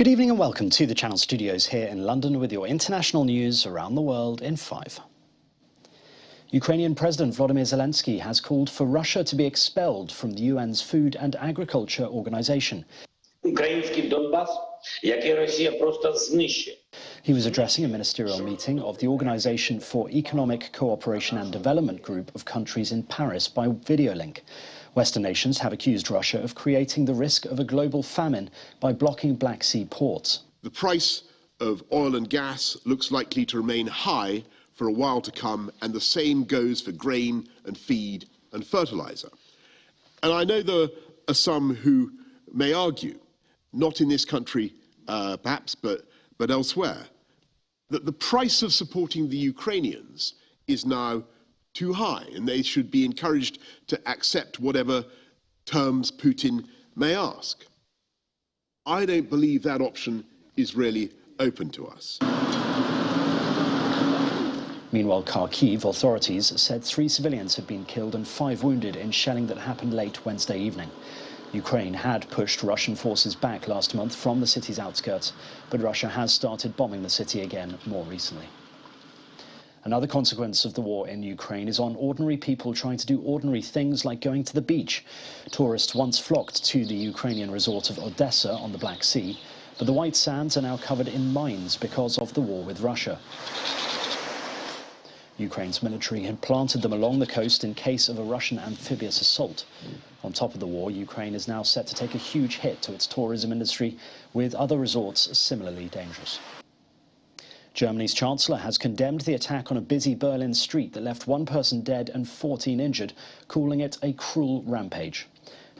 Good evening and welcome to the Channel Studios here in London with your international news around the world in 5. Ukrainian President Volodymyr Zelensky has called for Russia to be expelled from the UN's Food and Agriculture Organization. Український Донбас, який Росія просто знищить. He was addressing a ministerial meeting of the Organization for Economic Cooperation and Development group of countries in Paris by video link. Western nations have accused Russia of creating the risk of a global famine by blocking Black Sea ports. The price of oil and gas looks likely to remain high for a while to come, and the same goes for grain and feed and fertilizer. And I know there are some who may argue, not in this country perhaps, but elsewhere, that the price of supporting the Ukrainians is now too high and they should be encouraged to accept whatever terms Putin may ask. I don't believe that option is really open to us. Meanwhile, Kharkiv authorities said 3 civilians had been killed and 5 wounded in shelling that happened late Wednesday evening. Ukraine had pushed Russian forces back last month from the city's outskirts, but Russia has started bombing the city again more recently. Another consequence of the war in Ukraine is on ordinary people trying to do ordinary things like going to the beach. Tourists once flocked to the Ukrainian resort of Odessa on the Black Sea, but the white sands are now covered in mines because of the war with Russia. Ukraine's military had planted them along the coast in case of a Russian amphibious assault. On top of the war, Ukraine is now set to take a huge hit to its tourism industry, with other resorts similarly dangerous. Germany's Chancellor has condemned the attack on a busy Berlin street that left 1 person dead and 14 injured, calling it a cruel rampage.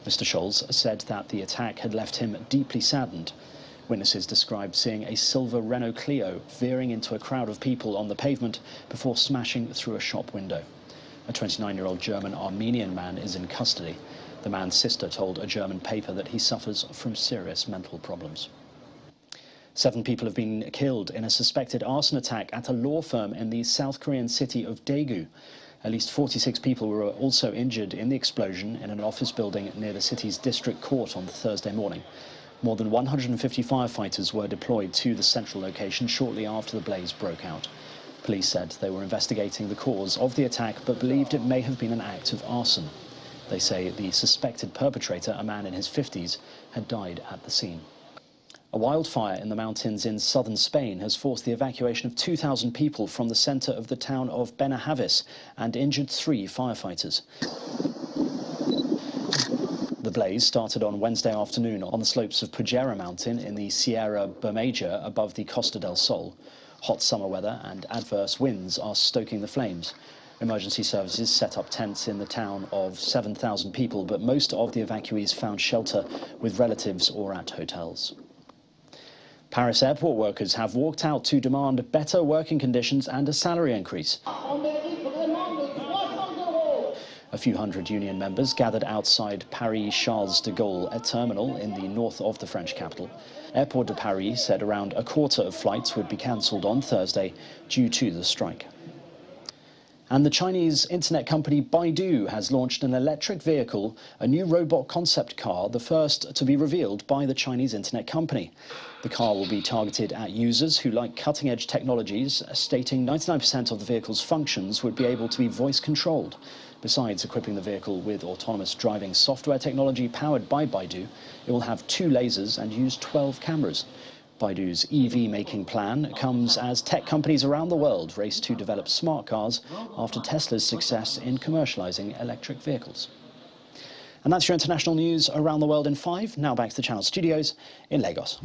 Mr. Scholz said that the attack had left him deeply saddened. Witnesses described seeing a silver Renault Clio veering into a crowd of people on the pavement before smashing through a shop window. A 29-year-old German-Armenian man is in custody. The man's sister told a German paper that he suffers from serious mental problems. 7 people have been killed in a suspected arson attack at a law firm in the South Korean city of Daegu. At least 46 people were also injured in the explosion in an office building near the city's district court on Thursday morning. More than 150 firefighters were deployed to the central location shortly after the blaze broke out. Police said they were investigating the cause of the attack but believed it may have been an act of arson. They say the suspected perpetrator, a man in his 50s, had died at the scene. A wildfire in the mountains in southern Spain has forced the evacuation of 2,000 people from the centre of the town of Benahavis and injured 3 firefighters. The blaze started on Wednesday afternoon on the slopes of Pujera Mountain in the Sierra Bermeja above the Costa del Sol. Hot summer weather and adverse winds are stoking the flames. Emergency services set up tents in the town of 7,000 people, but most of the evacuees found shelter with relatives or at hotels. Paris airport workers have walked out to demand better working conditions and a salary increase. A few hundred union members gathered outside Paris Charles de Gaulle, a terminal in the north of the French capital. Airport de Paris said around a quarter of flights would be cancelled on Thursday due to the strike. And the Chinese internet company Baidu has launched an electric vehicle, a new robot concept car, the first to be revealed by the Chinese internet company. The car will be targeted at users who like cutting-edge technologies, stating 99% of the vehicle's functions would be able to be voice-controlled. Besides equipping the vehicle with autonomous driving software technology powered by Baidu, it will have 2 lasers and use 12 cameras. Baidu's EV-making plan comes as tech companies around the world race to develop smart cars after Tesla's success in commercializing electric vehicles. And that's your international news around the world in 5. Now back to the Channel Studios in Lagos.